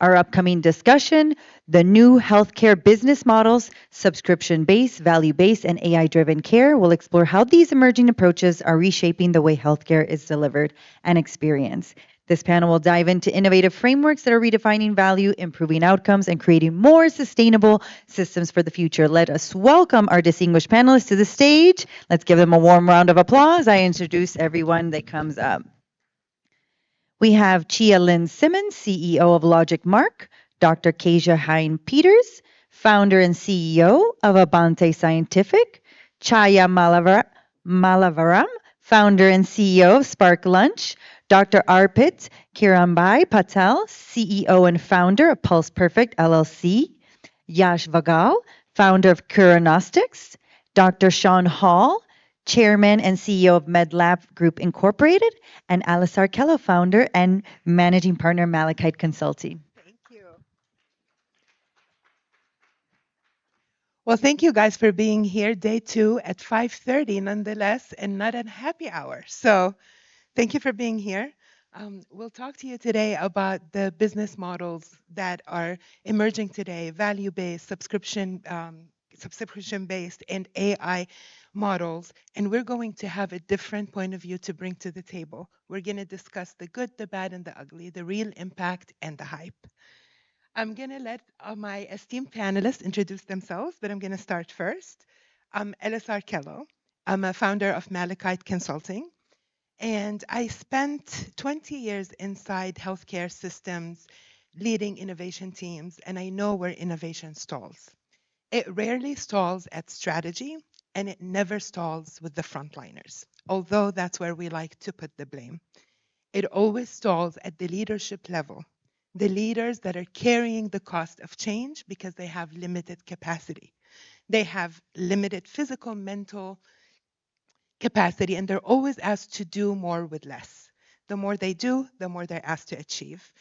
Our upcoming discussion, the new healthcare business models, subscription based, value based, and AI driven care, will explore how these emerging approaches are reshaping the way healthcare is delivered and experienced. This panel will dive into innovative frameworks that are redefining value, improving outcomes, and creating more sustainable systems for the future. Let us welcome our distinguished panelists to the stage. Let's give them a warm round of applause. I introduce everyone that comes up. We have Chia Lynn Simmons, CEO of Logic Mark, Dr. Kasia Hein Peters, founder and CEO of Abante Scientific, Chaya Malavaram, founder and CEO of Spark Lunch, Dr. Arpit Kirambai Patel, CEO and founder of Pulse Perfect LLC, Yash Vagal, founder of Curanostics, Dr. Sean Hall, chairman and CEO of MedLab Group Incorporated, and Alice Arkello, founder and managing partner, Malachite Consulting. Thank you. Well, thank you guys for being here, day 2 at 5:30 nonetheless, and not at happy hour. So thank you for being here. We'll talk to you today about the business models that are emerging today, value-based, subscription-based, and AI models. And we're going to have a different point of view to bring to the table. We're going to discuss the good, the bad, and the ugly, the real impact and the hype. I'm going to let my esteemed panelists introduce themselves, but I'm going to start first. I'm Alice Arkello. I'm a founder of Malachite Consulting. And I spent 20 years inside healthcare systems, leading innovation teams, and I know where innovation stalls. It rarely stalls at strategy, and it never stalls with the frontliners, although that's where we like to put the blame. It always stalls at the leadership level, the leaders that are carrying the cost of change because they have limited capacity. They have limited physical, mental capacity, and they're always asked to do more with less. The more they do, the more they're asked to achieve.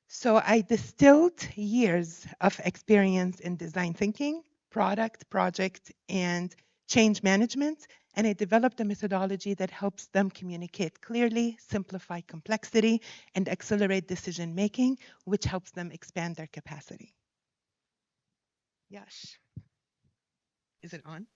So I distilled years of experience in design thinking, product, project, and change management, and I developed a methodology that helps them communicate clearly, simplify complexity, and accelerate decision making, which helps them expand their capacity. Yash, is it on?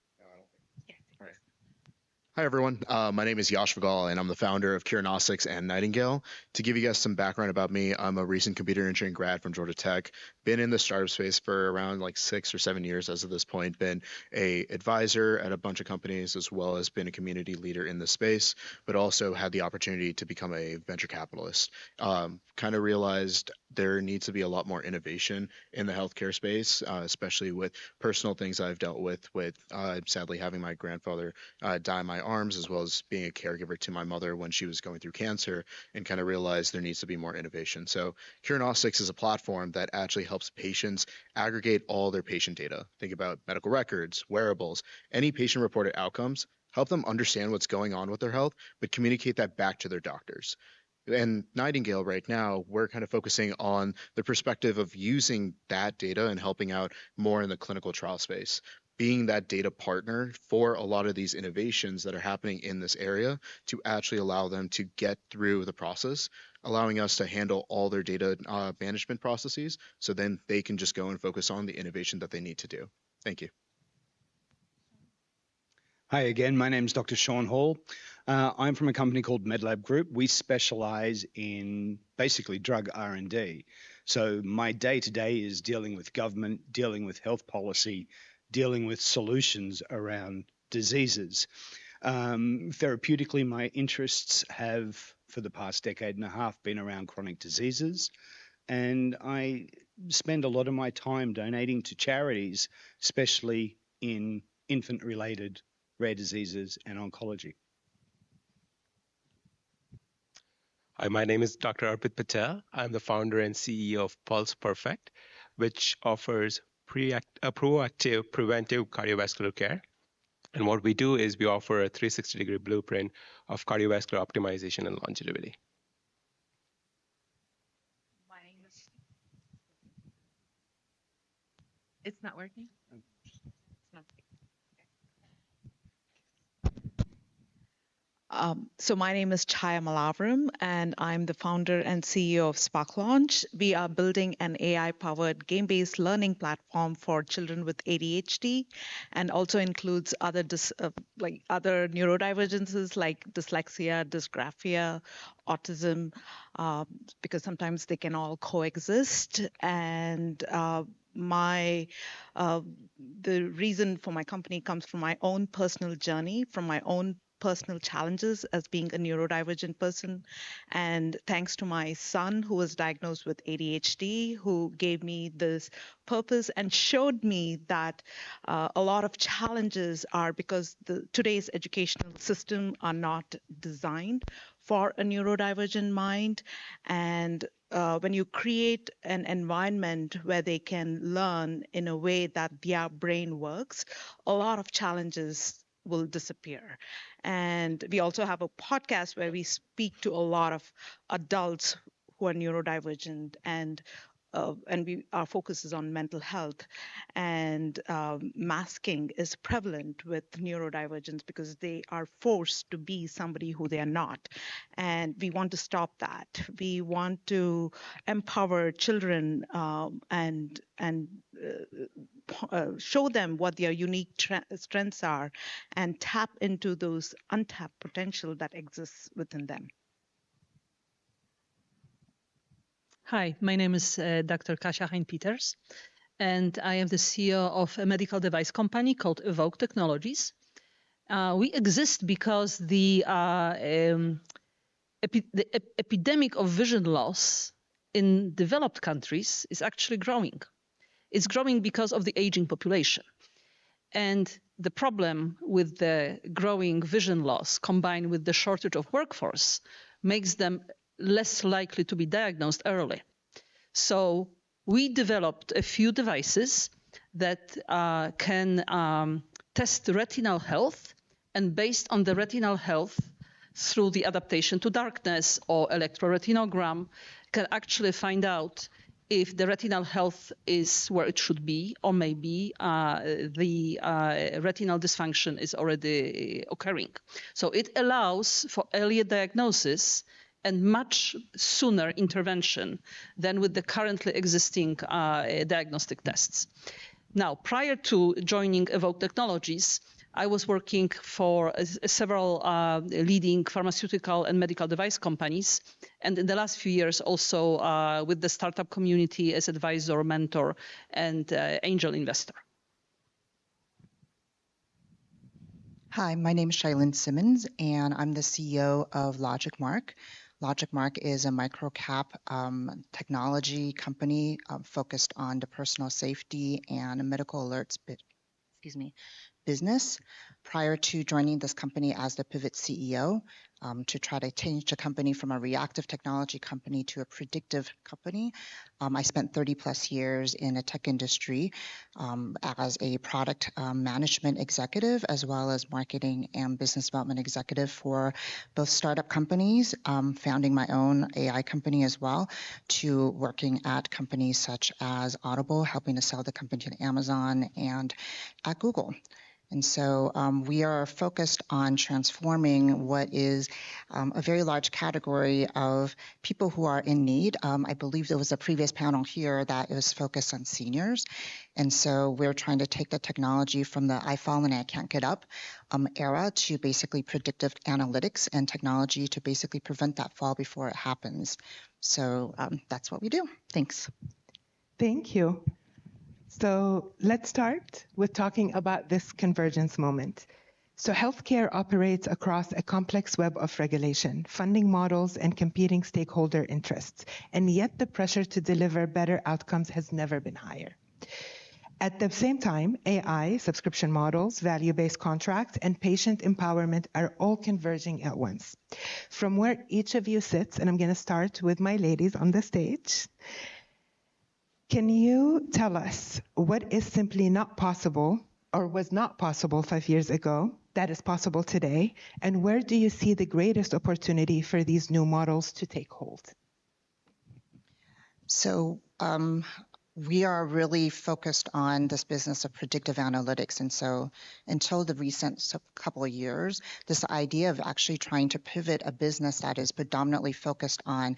Hi, everyone. My name is Yash Vagal, and I'm the founder of Curanostics and Nightingale. To give you guys some background about me, I'm a recent computer engineering grad from Georgia Tech. Been in the startup space for around like 6 or 7 years as of this point. Been a advisor at a bunch of companies, as well as been a community leader in the space, but also had the opportunity to become a venture capitalist. Kind of realized there needs to be a lot more innovation in the healthcare space, especially with personal things I've dealt with sadly having my grandfather die in my arms, as well as being a caregiver to my mother when she was going through cancer, and kind of realized there needs to be more innovation. So Curanostics is a platform that actually helps patients aggregate all their patient data. Think about medical records, wearables, any patient-reported outcomes, help them understand what's going on with their health, but communicate that back to their doctors. And Nightingale right now, we're kind of focusing on the perspective of using that data and helping out more in the clinical trial space, being that data partner for a lot of these innovations that are happening in this area to actually allow them to get through the process, allowing us to handle all their data management processes, so then they can just go and focus on the innovation that they need to do. Thank you. Hi again, my name is Dr. Sean Hall. I'm from a company called MedLab Group. We specialize in basically drug R&D. So my day-to-day is dealing with government, dealing with health policy, dealing with solutions around diseases. Therapeutically, my interests have, for the past decade and a half, been around chronic diseases. And I spend a lot of my time donating to charities, especially in infant-related rare diseases and oncology. Hi, my name is Dr. Arpit Patel. I'm the founder and CEO of Pulse Perfect, which offers proactive preventive cardiovascular care. And what we do is we offer a 360-degree blueprint of cardiovascular optimization and longevity. It's not working? So my name is Chaya Malavaram, and I'm the founder and CEO of Spark Launch. We are building an AI-powered game-based learning platform for children with ADHD, and also includes other like other neurodivergences like dyslexia, dysgraphia, autism, because sometimes they can all coexist. And my the reason for my company comes from my own personal journey, from my own personal challenges as being a neurodivergent person. And thanks to my son, who was diagnosed with ADHD, who gave me this purpose and showed me that a lot of challenges are because today's educational system are not designed for a neurodivergent mind. And when you create an environment where they can learn in a way that their brain works, a lot of challenges will disappear. And we also have a podcast where we speak to a lot of adults who are neurodivergent, and our focus is on mental health. And masking is prevalent with neurodivergence because they are forced to be somebody who they are not. And we want to stop that. We want to empower children and show them what their unique strengths are and tap into those untapped potential that exists within them. Hi, my name is Dr. Kasia Hein-Peters, and I am the CEO of a medical device company called Evoke Technologies. We exist because the epidemic of vision loss in developed countries is actually growing. It's growing because of the aging population. And the problem with the growing vision loss combined with the shortage of workforce makes them less likely to be diagnosed early. So we developed a few devices that can test retinal health, and based on the retinal health through the adaptation to darkness or electroretinogram, can actually find out if the retinal health is where it should be, or maybe the retinal dysfunction is already occurring. So it allows for earlier diagnosis and much sooner intervention than with the currently existing diagnostic tests. Now, prior to joining Evoke Technologies, I was working for several leading pharmaceutical and medical device companies, and in the last few years also with the startup community as advisor, mentor, and angel investor. Hi, my name is Shailene Simmons, and I'm the CEO of LogicMark. LogicMark is a micro-cap technology company focused on the personal safety and medical alerts business. Prior to joining this company as the pivot CEO, to try to change the company from a reactive technology company to a predictive company, I spent 30 plus years in the tech industry as a product management executive, as well as marketing and business development executive for both startup companies, founding my own AI company as well, to working at companies such as Audible, helping to sell the company to Amazon and at Google. And so we are focused on transforming what is a very large category of people who are in need. I believe there was a previous panel here that was focused on seniors. And so we're trying to take the technology from the I fall and I can't get up era to basically predictive analytics and technology to basically prevent that fall before it happens. So that's what we do. Thanks. Thank you. So let's start with talking about this convergence moment. So healthcare operates across a complex web of regulation, funding models, and competing stakeholder interests. And yet the pressure to deliver better outcomes has never been higher. At the same time, AI, subscription models, value-based contracts, and patient empowerment are all converging at once. From where each of you sits, and I'm going to start with my ladies on the stage, can you tell us what is simply not possible or was not possible 5 years ago that is possible today, and where do you see the greatest opportunity for these new models to take hold? So We are really focused on this business of predictive analytics. And so until the recent couple of years, this idea of actually trying to pivot a business that is predominantly focused on,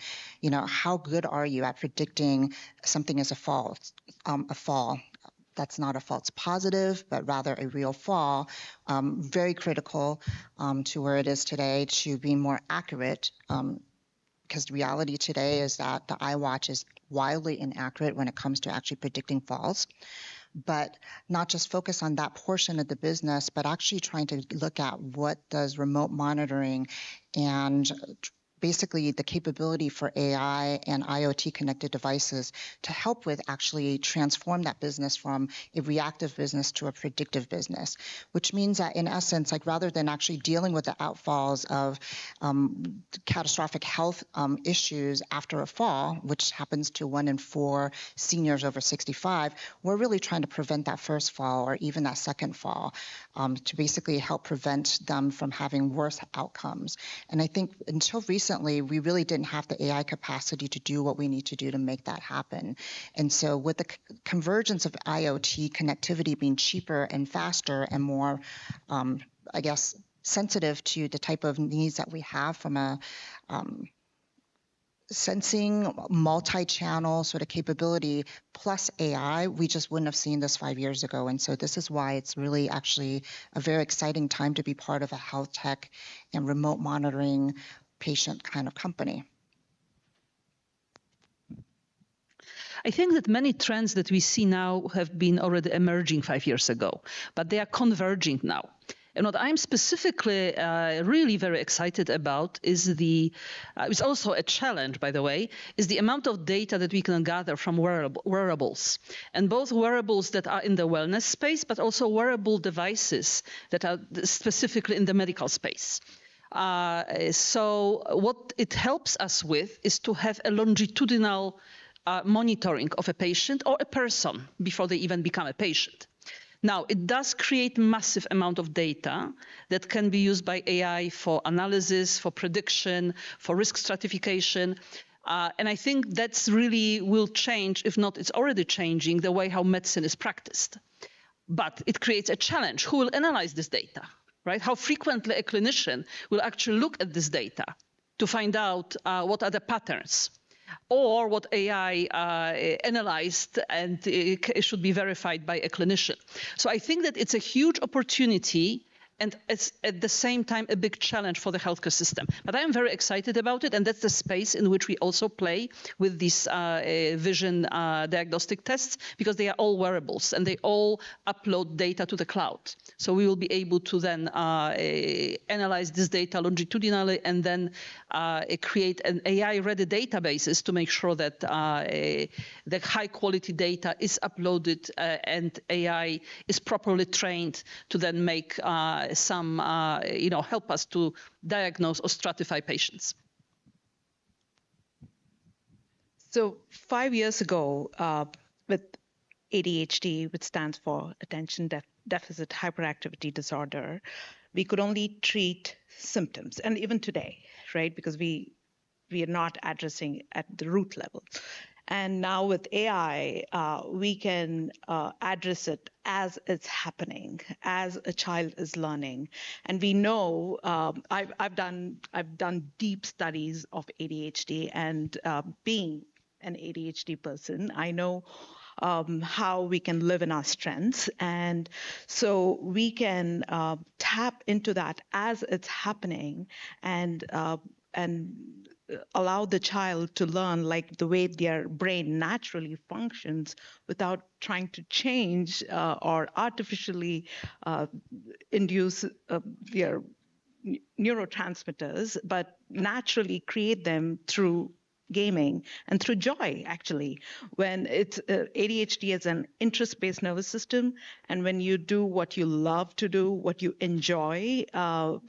how good are you at predicting something as a fall, that's not a false positive, but rather a real fall, very critical to where it is today to be more accurate. Because the reality today is that the iWatch is wildly inaccurate when it comes to actually predicting falls. But not just focus on that portion of the business, but actually trying to look at what does remote monitoring and basically the capability for AI and IoT connected devices to help with actually transform that business from a reactive business to a predictive business, which means that in essence, like rather than actually dealing with the outfalls of catastrophic health issues after a fall, which happens to 1 in 4 seniors over 65, we're really trying to prevent that first fall or even that second fall to basically help prevent them from having worse outcomes. And I think until recently, we really didn't have the AI capacity to do what we need to do to make that happen. And so with the convergence of IoT connectivity being cheaper and faster and more, sensitive to the type of needs that we have from a sensing multi-channel sort of capability plus AI, we just wouldn't have seen this 5 years ago. And so this is why it's really actually a very exciting time to be part of a health tech and remote monitoring patient kind of company. I think that many trends that we see now have been already emerging 5 years ago, but they are converging now. And what I'm specifically really very excited about is it's also a challenge, by the way, is the amount of data that we can gather from wearables. And both wearables that are in the wellness space, but also wearable devices that are specifically in the medical space. So what it helps us with is to have a longitudinal monitoring of a patient or a person before they even become a patient. Now, it does create massive amount of data that can be used by AI for analysis, for prediction, for risk stratification. And I think that's really will change, if not, it's already changing the way how medicine is practiced. But it creates a challenge. Who will analyze this data, right? How frequently a clinician will actually look at this data to find out what are the patterns, or what AI analyzed and it should be verified by a clinician. So I think that it's a huge opportunity and it's at the same time a big challenge for the healthcare system. But I am very excited about it, and that's the space in which we also play with these vision diagnostic tests, because they are all wearables and they all upload data to the cloud. So we will be able to then analyze this data longitudinally and then create an AI-ready databases to make sure that the high-quality data is uploaded and AI is properly trained to then make help us to diagnose or stratify patients. So 5 years ago, with ADHD, which stands for Attention Deficit Hyperactivity Disorder, we could only treat symptoms. And even today, right, because we are not addressing at the root level. And now with AI, we can address it as it's happening, as a child is learning. And we know I've done deep studies of ADHD, and being an ADHD person, I know how we can live in our strengths. And so we can tap into that as it's happening and allow the child to learn like the way their brain naturally functions without trying to change or artificially induce their neurotransmitters, but naturally create them through gaming and through joy, actually. When it's ADHD is an interest-based nervous system, and when you do what you love to do, what you enjoy,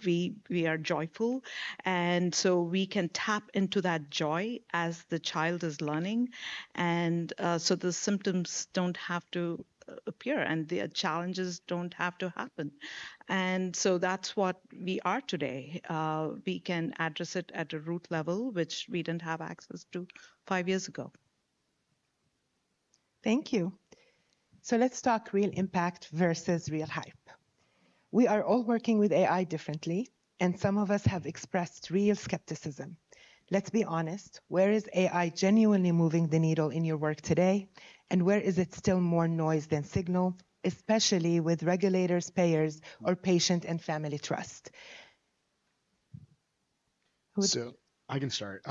we are joyful, and so we can tap into that joy as the child is learning, and so the symptoms don't have to appear and the challenges don't have to happen. And so that's what we are today. We can address it at a root level, which we didn't have access to 5 years ago. Thank you. So let's talk real impact versus real hype. We are all working with AI differently, and some of us have expressed real skepticism. Let's be honest, where is AI genuinely moving the needle in your work today? And where is it still more noise than signal, especially with regulators, payers, or patient and family trust? So I can start.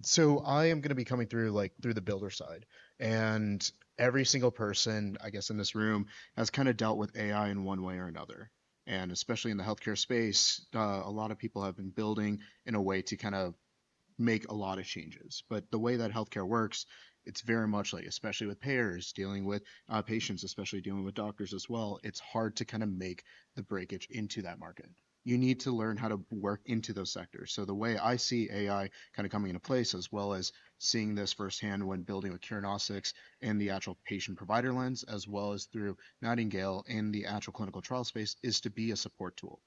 So I am going to be coming through through the builder side, and every single person, I guess, in this room has kind of dealt with AI in one way or another. And especially in the healthcare space, a lot of people have been building in a way to kind of make a lot of changes. But the way that healthcare works, it's very much like, especially with payers, dealing with patients, especially dealing with doctors as well, it's hard to kind of make the breakage into that market. You need to learn how to work into those sectors. So the way I see AI kind of coming into place, as well as seeing this firsthand when building with Curanostics in the actual patient provider lens, as well as through Nightingale in the actual clinical trial space, is to be a support tool.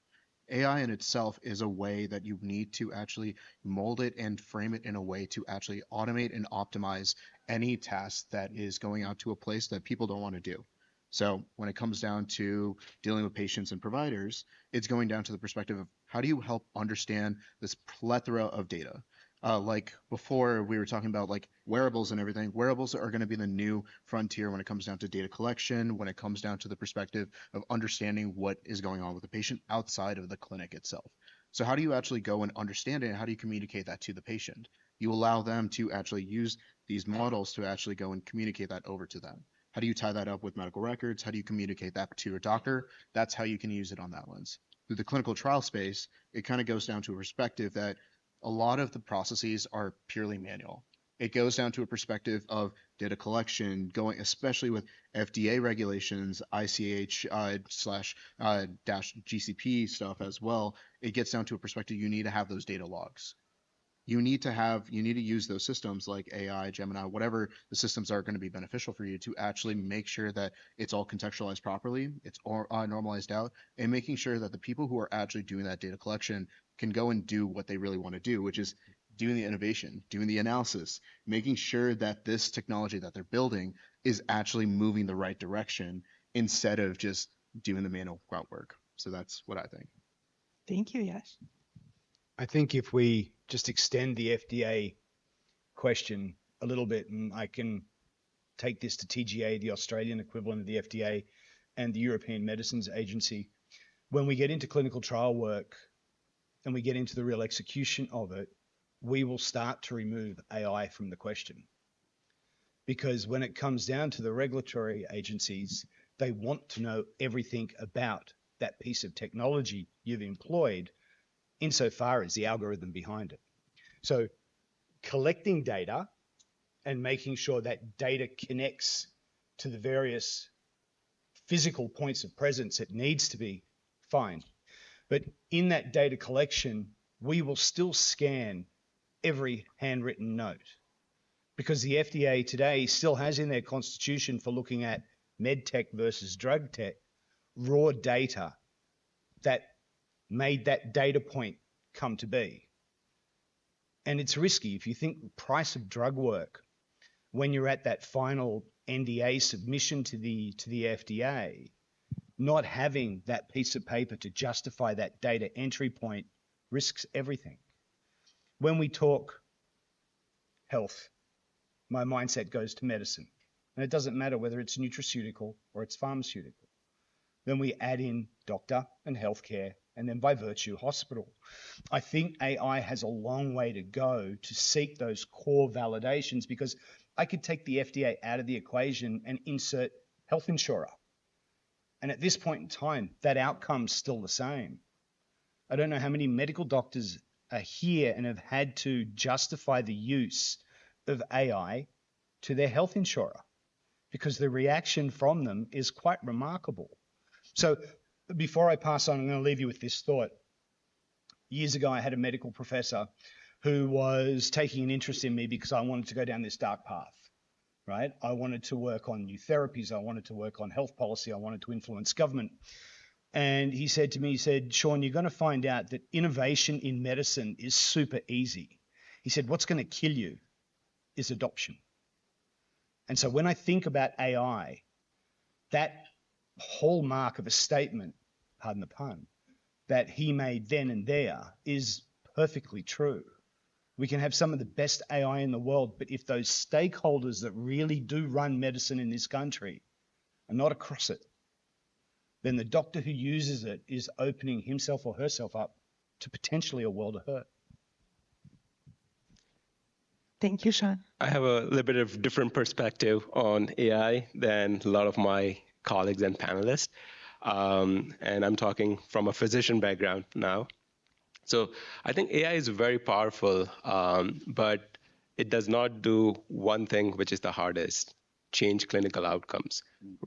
AI in itself is a way that you need to actually mold it and frame it in a way to actually automate and optimize any task that is going out to a place that people don't want to do. So when it comes down to dealing with patients and providers, it's going down to the perspective of how do you help understand this plethora of data? Like before, we were talking about like wearables and everything. Wearables are going to be the new frontier when it comes down to data collection, when it comes down to the perspective of understanding what is going on with the patient outside of the clinic itself. So how do you actually go and understand it, and how do you communicate that to the patient? You allow them to actually use these models to actually go and communicate that over to them. How do you tie that up with medical records? How do you communicate that to your doctor? That's how you can use it on that lens. Through the clinical trial space, it kind of goes down to a perspective that a lot of the processes are purely manual. It goes down to a perspective of data collection, going especially with FDA regulations, ICH slash dash GCP stuff as well. It gets down to a perspective you need to have those data logs. You need to use those systems like AI, Gemini, whatever the systems are going to be beneficial for you to actually make sure that it's all contextualized properly, it's all normalized out, and making sure that the people who are actually doing that data collection can go and do what they really want to do, which is doing the innovation, doing the analysis, making sure that this technology that they're building is actually moving the right direction instead of just doing the manual grunt work. So that's what I think. Thank you, Yash. I think if we just extend the FDA question a little bit, and I can take this to TGA, the Australian equivalent of the FDA, and the European Medicines Agency, when we get into clinical trial work and we get into the real execution of it, we will start to remove AI from the question. Because when it comes down to the regulatory agencies, they want to know everything about that piece of technology you've employed insofar as the algorithm behind it. So collecting data and making sure that data connects to the various physical points of presence it needs to be, fine. But in that data collection, we will still scan every handwritten note because the FDA today still has in their constitution for looking at med tech versus drug tech raw data that made that data point come to be. And it's risky. If you think the price of drug work, when you're at that final NDA submission to the FDA, not having that piece of paper to justify that data entry point risks everything. When we talk health, my mindset goes to medicine. And it doesn't matter whether it's nutraceutical or it's pharmaceutical. Then we add in doctor and healthcare, and then by virtue, hospital. I think AI has a long way to go to seek those core validations because I could take the FDA out of the equation and insert health insurer. And at this point in time, that outcome's still the same. I don't know how many medical doctors are here and have had to justify the use of AI to their health insurer because the reaction from them is quite remarkable. So before I pass on, I'm going to leave you with this thought. Years ago, I had a medical professor who was taking an interest in me because I wanted to go down this dark path, right? I wanted to work on new therapies. I wanted to work on health policy. I wanted to influence government. And he said to me, he said, Sean, you're going to find out that innovation in medicine is super easy. He said, what's going to kill you is adoption. And so when I think about AI, that hallmark of a statement, pardon the pun, that he made then and there is perfectly true. We can have some of the best AI in the world, but if those stakeholders that really do run medicine in this country are not across it, then the doctor who uses it is opening himself or herself up to potentially a world of hurt. Thank you, Sean. I have a little bit of different perspective on AI than a lot of my colleagues and panelists. And I'm talking from a physician background now. So I think AI is very powerful, but it does not do one thing, which is the hardest: change clinical outcomes,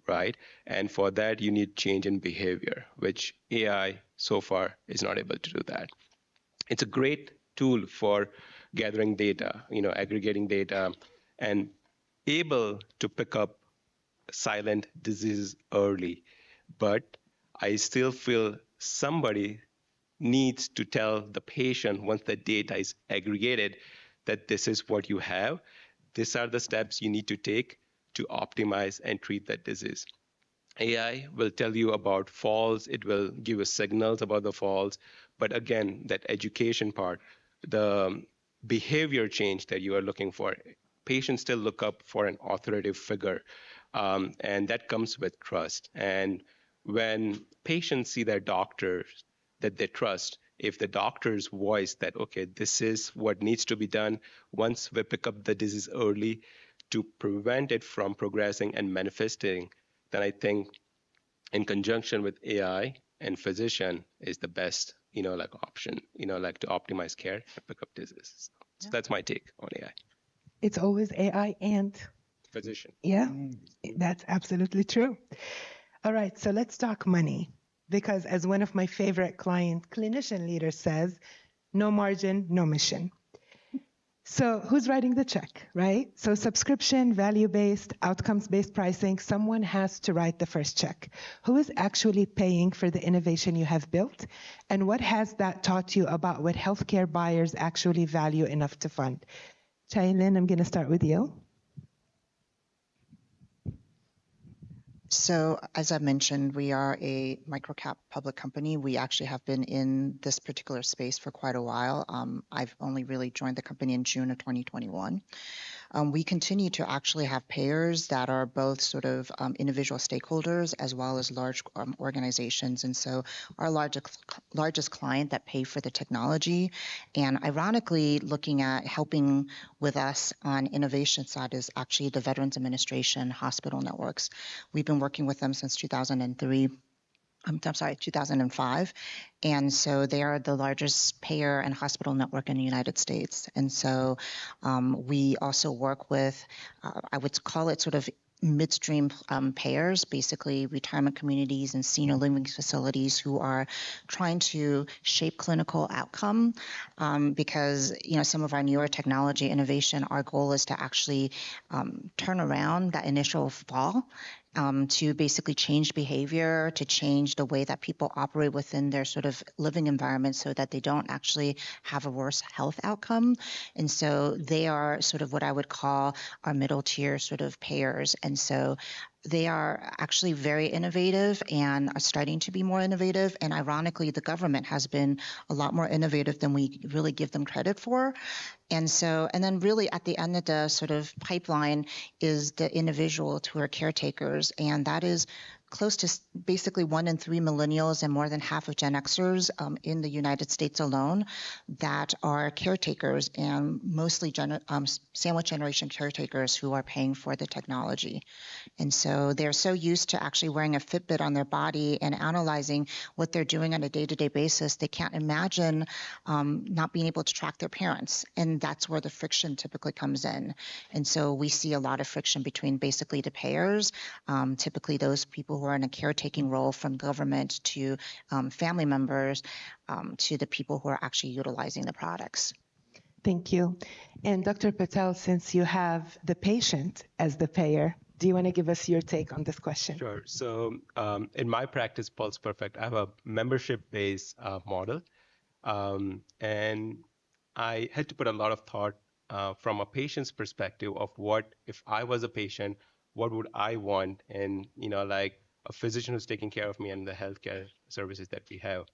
right? And for that, you need change in behavior, which AI so far is not able to do that. It's a great tool for gathering data, aggregating data, and able to pick up silent diseases early. But I still feel somebody needs to tell the patient, once the data is aggregated, that this is what you have. These are the steps you need to take to optimize and treat that disease. AI will tell you about falls, it will give you signals about the falls, but again, that education part, the behavior change that you are looking for, patients still look up for an authoritative figure, and that comes with trust. And when patients see their doctors that they trust, if the doctor's voice that, okay, this is what needs to be done, once we pick up the disease early to prevent it from progressing and manifesting, then I think in conjunction with AI and physician is the best, option, to optimize care and pick up diseases. So that's my take on AI. It's always AI and Physician. yeah, that's absolutely true. All right, so let's talk money. Because as one of my favorite clinician leaders says, no margin, no mission. So who's writing the check, right? So subscription, value-based, outcomes-based pricing, someone has to write the first check. Who is actually paying for the innovation you have built? And what has that taught you about what healthcare buyers actually value enough to fund? Chaylin, I'm going to start with you. So, as I mentioned, we are a microcap public company. We actually have been in this particular space for quite a while. I've only really joined the company in June of 2021. We continue to actually have payers that are both sort of individual stakeholders as well as large organizations. And so our largest client that pay for the technology, and ironically looking at helping with us on innovation side, is actually the Veterans Administration hospital networks. We've been working with them since 2003. 2005. And so they are the largest payer and hospital network in the United States. And so we also work with, I would call it sort of midstream payers, basically retirement communities and senior living facilities who are trying to shape clinical outcome because, some of our newer technology innovation, our goal is to actually turn around that initial fall to basically change behavior, to change the way that people operate within their sort of living environment so that they don't actually have a worse health outcome. And so they are sort of what I would call our middle tier sort of payers. And so they are actually very innovative and are starting to be more innovative. And ironically, the government has been a lot more innovative than we really give them credit for. And then really at the end of the sort of pipeline is the individuals who are caretakers. And that is close to basically 1 in 3 millennials and more than half of Gen Xers in the United States alone that are caretakers, and mostly sandwich generation caretakers who are paying for the technology. And so they're so used to actually wearing a Fitbit on their body and analyzing what they're doing on a day-to-day basis, they can't imagine not being able to track their parents. And that's where the friction typically comes in. And so we see a lot of friction between basically the payers, typically those people who are in a caretaking role, from government to family members to the people who are actually utilizing the products. Thank you. And Dr. Patel, since you have the patient as the payer, do you want to give us your take on this question? Sure. So in my practice, Pulse Perfect, I have a membership-based model. And I had to put a lot of thought from a patient's perspective of what if I was a patient, what would I want, and like a physician who's taking care of me and the healthcare services that we have.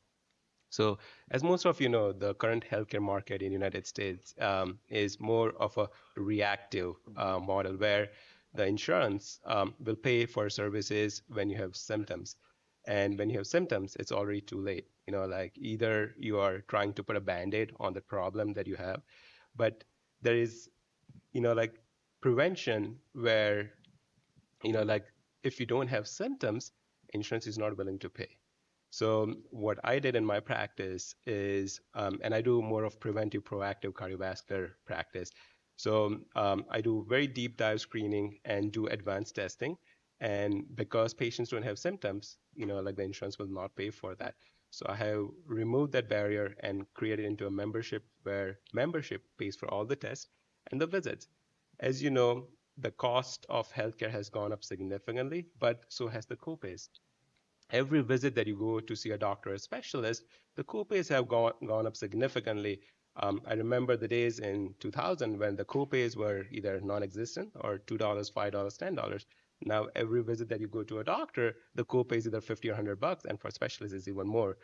So, as most of you know, the current healthcare market in the United States is more of a reactive model where the insurance will pay for services when you have symptoms. And when you have symptoms, it's already too late. Like either you are trying to put a band-aid on the problem that you have, but there is, like prevention where, like if you don't have symptoms, insurance is not willing to pay. So what I did in my practice is, and I do more of preventive, proactive cardiovascular practice. So I do very deep dive screening and do advanced testing. And because patients don't have symptoms, like the insurance will not pay for that. So I have removed that barrier and created into a membership where membership pays for all the tests and the visits. As you know, the cost of healthcare has gone up significantly, but so has the copays. Every visit that you go to see a doctor or a specialist, the copays have gone up significantly. I remember the days in 2000 when the copays were either non-existent or $2, $5, $10. Now every visit that you go to a doctor, the copay is either 50 or 100 bucks, and for specialists it's even more.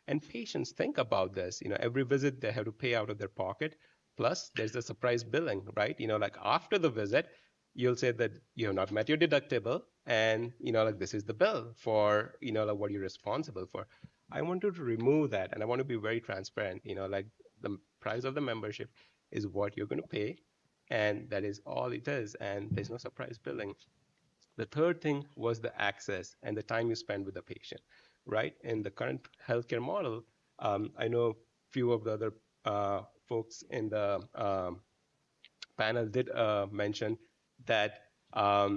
And patients think about this. Every visit they have to pay out of their pocket. Plus, there's the surprise billing, right? Like after the visit, you'll say that you have not met your deductible, and like this is the bill for like what you're responsible for. I wanted to remove that, and I want to be very transparent. Like the price of the membership is what you're going to pay, and that is all it is, and there's no surprise billing. The third thing was the access and the time you spend with the patient, right? In the current healthcare model, I know few of the other folks in the panel did mention that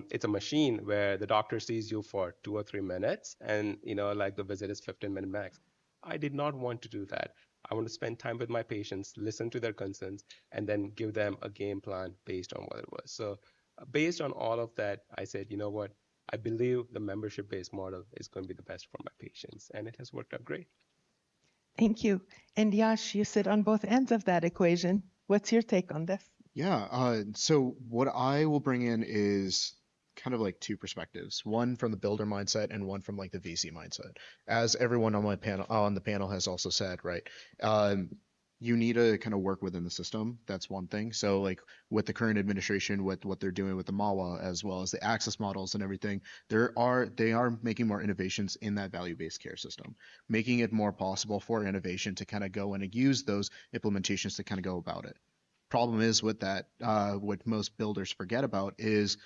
it's a machine where the doctor sees you for 2 or 3 minutes, and like the visit is 15 minute max. I did not want to do that. I want to spend time with my patients, listen to their concerns, and then give them a game plan based on what it was. So based on all of that, I said, you know what, I believe the membership based model is going to be the best for my patients, and it has worked out great. Thank you. And Yash, you sit on both ends of that equation. What's your take on this? Yeah, so what I will bring in is kind of like two perspectives, one from the builder mindset and one from like the VC mindset. As everyone on the panel has also said, right? You need to kind of work within the system. That's one thing. So like with the current administration, with what they're doing with the MAWA as well as the access models and everything, they are making more innovations in that value-based care system, making it more possible for innovation to kind of go in and use those implementations to kind of go about it. Problem is with that, what most builders forget about is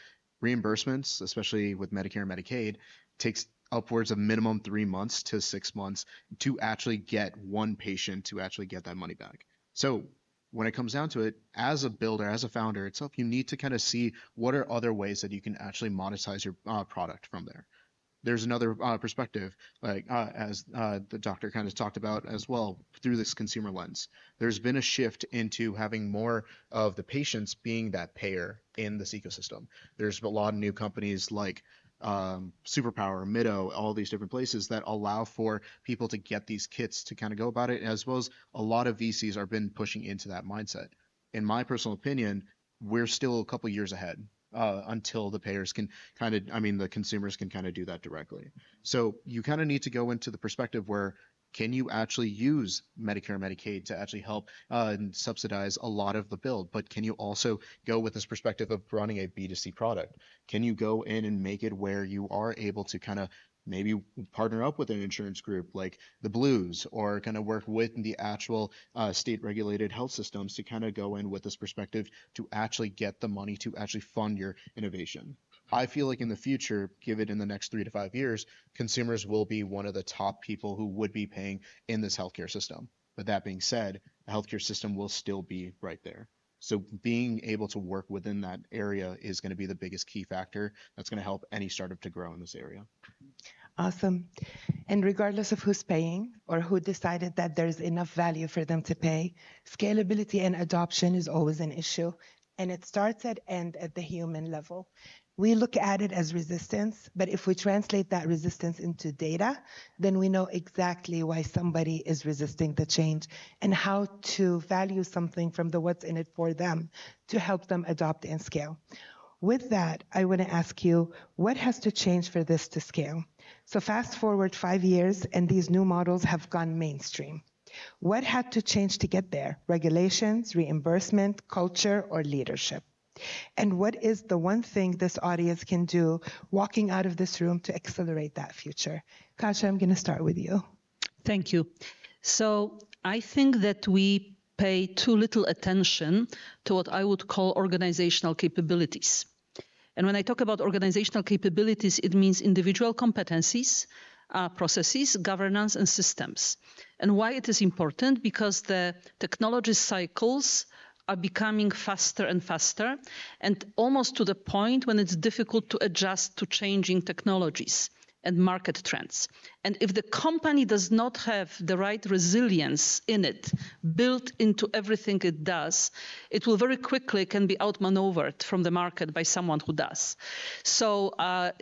reimbursements, especially with Medicare and Medicaid, takes upwards of minimum 3 months to 6 months to actually get one patient to actually get that money back. So when it comes down to it, as a builder, as a founder itself, you need to kind of see what are other ways that you can actually monetize your product from there. There's another perspective, like as the doctor kind of talked about as well, through this consumer lens. There's been a shift into having more of the patients being that payer in this ecosystem. There's a lot of new companies like Superpower, Mido, all these different places that allow for people to get these kits to kind of go about it, as well as a lot of VCs are been pushing into that mindset. In my personal opinion, we're still a couple years ahead until the payers can kind of, I mean, the consumers can kind of do that directly. So you kind of need to go into the perspective where can you actually use Medicare and Medicaid to actually help and subsidize a lot of the build? But can you also go with this perspective of running a B2C product? Can you go in and make it where you are able to kind of maybe partner up with an insurance group like the Blues, or kind of work with the actual state regulated health systems to kind of go in with this perspective to actually get the money to actually fund your innovation? I feel like in the future, give it in the next 3 to 5 years, consumers will be one of the top people who would be paying in this healthcare system. But that being said, the healthcare system will still be right there. So being able to work within that area is going to be the biggest key factor that's going to help any startup to grow in this area. Awesome. And regardless of who's paying or who decided that there's enough value for them to pay, scalability and adoption is always an issue. And it starts and ends at the human level. We look at it as resistance, but if we translate that resistance into data, then we know exactly why somebody is resisting the change and how to value something from the what's in it for them to help them adopt and scale. With that, I want to ask you, what has to change for this to scale? So fast forward 5 years and these new models have gone mainstream. What had to change to get there? Regulations, reimbursement, culture, or leadership? And what is the one thing this audience can do walking out of this room to accelerate that future? Kasha, I'm going to start with you. Thank you. So I think that we pay too little attention to what I would call organizational capabilities. And when I talk about organizational capabilities, it means individual competencies, processes, governance, and systems. And why it is important? Because the technology cycles are becoming faster and faster, and almost to the point when it's difficult to adjust to changing technologies and market trends. And if the company does not have the right resilience in it, built into everything it does, it will very quickly can be outmaneuvered from the market by someone who does. So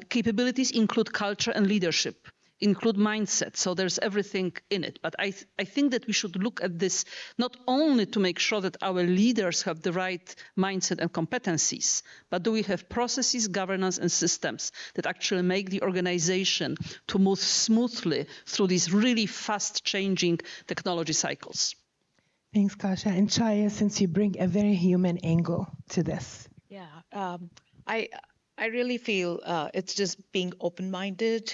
capabilities include culture and leadership, include mindset. So there's everything in it. But I think that we should look at this not only to make sure that our leaders have the right mindset and competencies, but do we have processes, governance, and systems that actually make the organization to move smoothly through these really fast changing technology cycles. Thanks, Kasha. And Chaya, since you bring a very human angle to this. Yeah, I really feel it's just being open-minded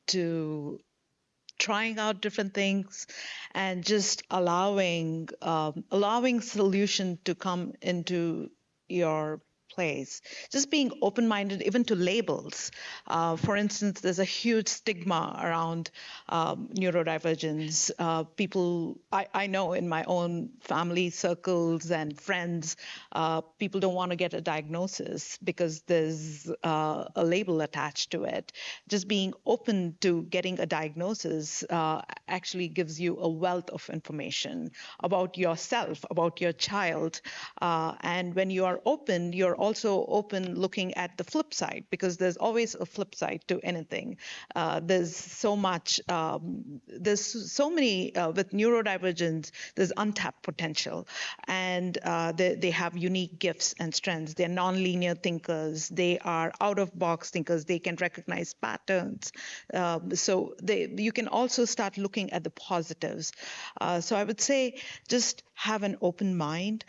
to trying out different things and just allowing solution to come into your place. Just being open-minded even to labels. For instance, there's a huge stigma around neurodivergence. I know in my own family circles and friends, people don't want to get a diagnosis because there's a label attached to it. Just being open to getting a diagnosis actually gives you a wealth of information about yourself, about your child. And when you are open, you're also open looking at the flip side, because there's always a flip side to anything. There's so much, there's so many, with neurodivergence, there's untapped potential. And they have unique gifts and strengths. They're nonlinear thinkers. They are out-of-box thinkers. They can recognize patterns. So you can also start looking at the positives. So I would say just have an open mind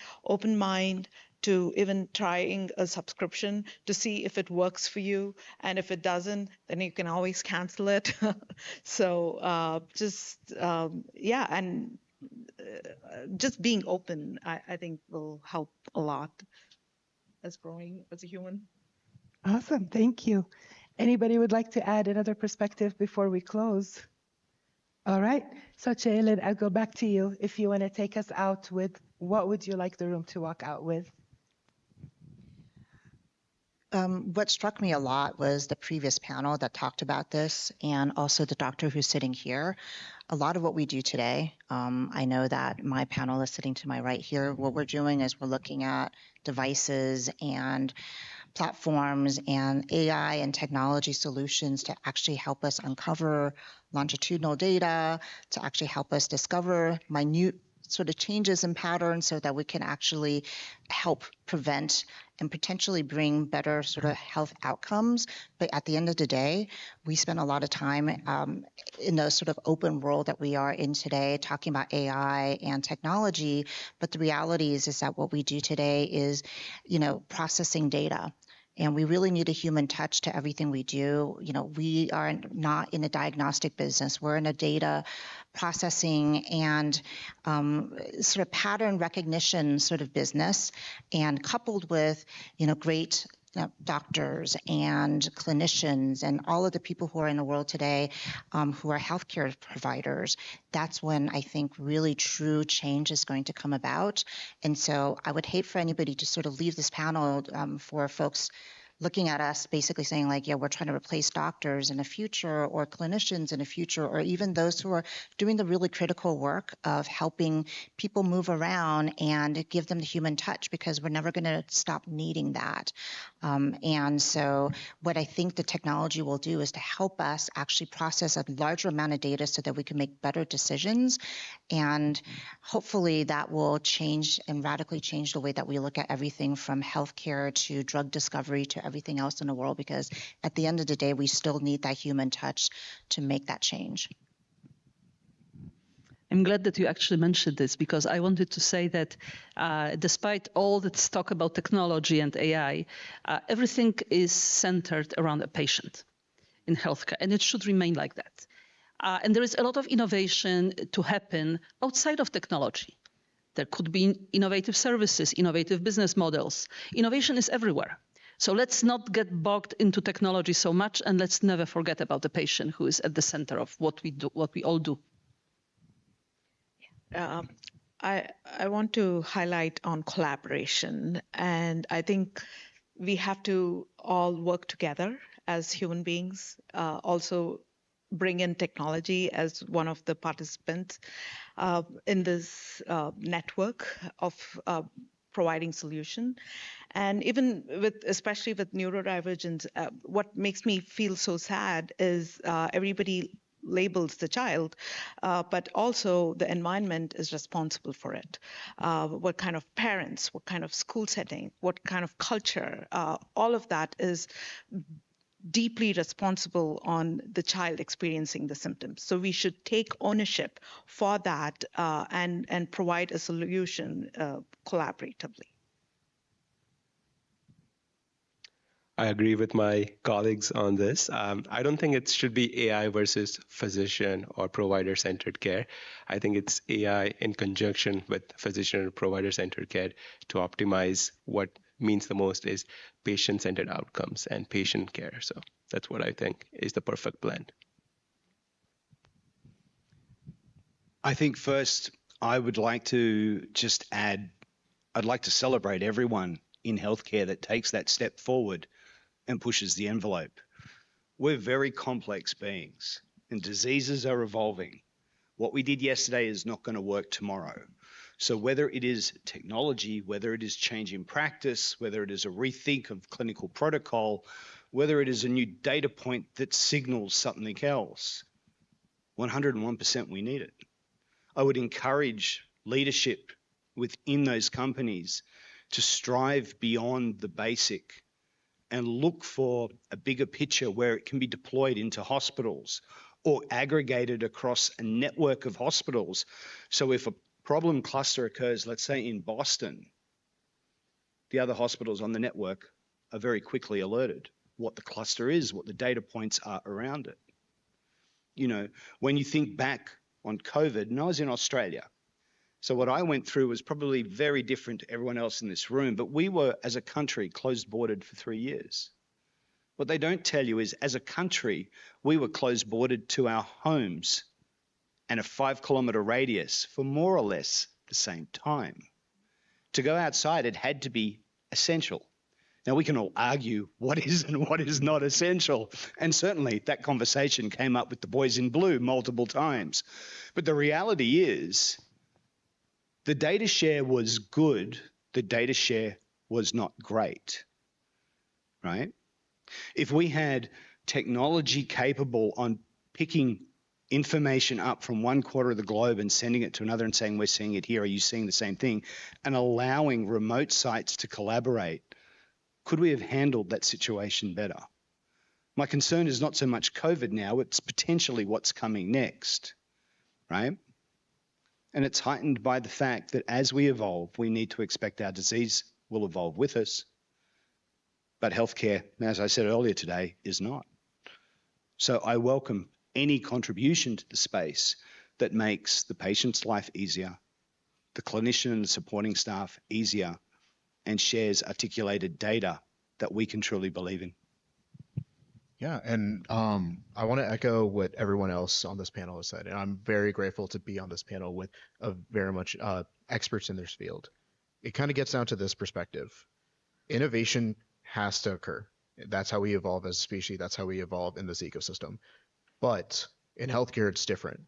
to even trying a subscription to see if it works for you. And if it doesn't, then you can always cancel it. So yeah, and just being open, I think will help a lot as growing as a human. Awesome, thank you. Anybody would like to add another perspective before we close? All right, so Chaylin, I'll go back to you. If you want to take us out with, what would you like the room to walk out with? What struck me a lot was the previous panel that talked about this, and also the doctor who's sitting here. A lot of what we do today, I know that my panel is sitting to my right here. What we're doing is we're looking at devices and platforms and AI and technology solutions to actually help us uncover longitudinal data, to actually help us discover minute sort of changes in patterns so that we can actually help prevent and potentially bring better sort of health outcomes. But at the end of the day, we spend a lot of time in the sort of open world that we are in today, talking about AI and technology. But the reality is that what we do today is, processing data. And we really need a human touch to everything we do. We are not in the diagnostic business. We're in a data processing and sort of pattern recognition sort of business. And coupled with, great doctors and clinicians and all of the people who are in the world today who are healthcare providers, that's when I think really true change is going to come about. And so I would hate for anybody to sort of leave this panel for folks looking at us basically saying like, yeah, we're trying to replace doctors in the future or clinicians in the future, or even those who are doing the really critical work of helping people move around and give them the human touch, because we're never going to stop needing that. And so what I think the technology will do is to help us actually process a larger amount of data so that we can make better decisions. And hopefully that will change and radically change the way that we look at everything from healthcare to drug discovery to everything else in the world, because at the end of the day, we still need that human touch to make that change. I'm glad that you actually mentioned this, because I wanted to say that despite all this talk about technology and AI, everything is centered around a patient in healthcare, and it should remain like that. And there is a lot of innovation to happen outside of technology. There could be innovative services, innovative business models. Innovation is everywhere. So let's not get bogged into technology so much, and let's never forget about the patient who is at the center of what we do, what we all do. I want to highlight on collaboration, and I think we have to all work together as human beings, also bring in technology as one of the participants in this network of providing solution. And even with, especially with neurodivergence, what makes me feel so sad is everybody labels the child, but also the environment is responsible for it. What kind of parents, what kind of school setting, what kind of culture, all of that is deeply responsible on the child experiencing the symptoms. So we should take ownership for that and provide a solution collaboratively. I agree with my colleagues on this. I don't think it should be AI versus physician or provider-centered care. I think it's AI in conjunction with physician or provider-centered care to optimize what means the most is patient-centered outcomes and patient care. So that's what I think is the perfect blend. I think first I would like to just add, I'd like to celebrate everyone in healthcare that takes that step forward and pushes the envelope. We're very complex beings and diseases are evolving. What we did yesterday is not going to work tomorrow. So whether it is technology, whether it is change in practice, whether it is a rethink of clinical protocol, whether it is a new data point that signals something else, 101% we need it. I would encourage leadership within those companies to strive beyond the basic and look for a bigger picture where it can be deployed into hospitals or aggregated across a network of hospitals. So if a problem cluster occurs, let's say in Boston, the other hospitals on the network are very quickly alerted what the cluster is, what the data points are around it. You know, when you think back on COVID, and I was in Australia, so what I went through was probably very different to everyone else in this room, but we were, as a country, closed-bordered for 3 years. What they don't tell you is, as a country, we were closed-bordered to our homes and a 5-kilometre radius for more or less the same time. To go outside, it had to be essential. Now, we can all argue what is and what is not essential, and certainly that conversation came up with the boys in blue multiple times. But the reality is, the data share was good, the data share was not great, right? If we had technology capable on picking information up from one quarter of the globe and sending it to another and saying, we're seeing it here, are you seeing the same thing? And allowing remote sites to collaborate, could we have handled that situation better? My concern is not so much COVID now, it's potentially what's coming next, right? And it's heightened by the fact that as we evolve, we need to expect our disease will evolve with us. But healthcare, as I said earlier today, is not. So I welcome any contribution to the space that makes the patient's life easier, the clinician and the supporting staff easier, and shares articulated data that we can truly believe in. Yeah, and I want to echo what everyone else on this panel has said, and I'm very grateful to be on this panel with very much experts in this field. It kind of gets down to this perspective. Innovation has to occur. That's how we evolve as a species. That's how we evolve in this ecosystem. But in healthcare, it's different.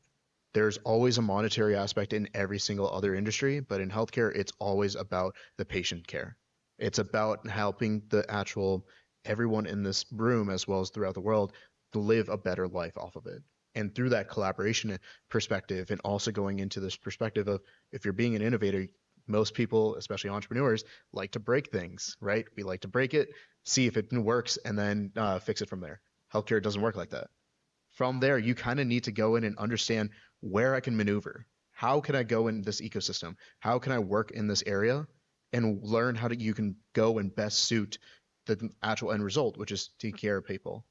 There's always a monetary aspect in every single other industry, but in healthcare, it's always about the patient care. It's about helping the actual everyone in this room as well as throughout the world to live a better life off of it. And through that collaboration perspective, and also going into this perspective of if you're being an innovator, most people, especially entrepreneurs, like to break things, right? We like to break it, see if it works, and then fix it from there. Healthcare doesn't work like that. From there, you kind of need to go in and understand where I can maneuver. How can I go in this ecosystem? How can I work in this area and learn how you can go and best suit the actual end result, which is taking care of people,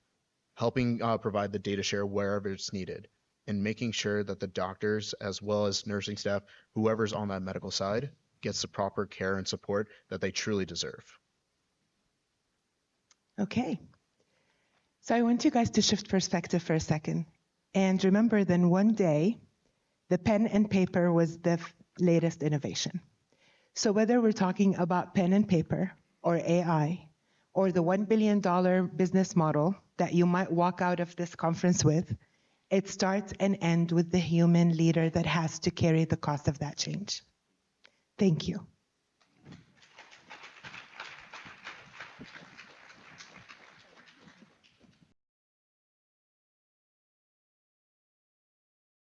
helping provide the data share wherever it's needed, and making sure that the doctors as well as nursing staff, whoever's on that medical side, gets the proper care and support that they truly deserve. Okay. So I want you guys to shift perspective for a second. And remember, then one day, the pen and paper was the latest innovation. So whether we're talking about pen and paper or AI or the $1 billion business model that you might walk out of this conference with, it starts and ends with the human leader that has to carry the cost of that change. Thank you.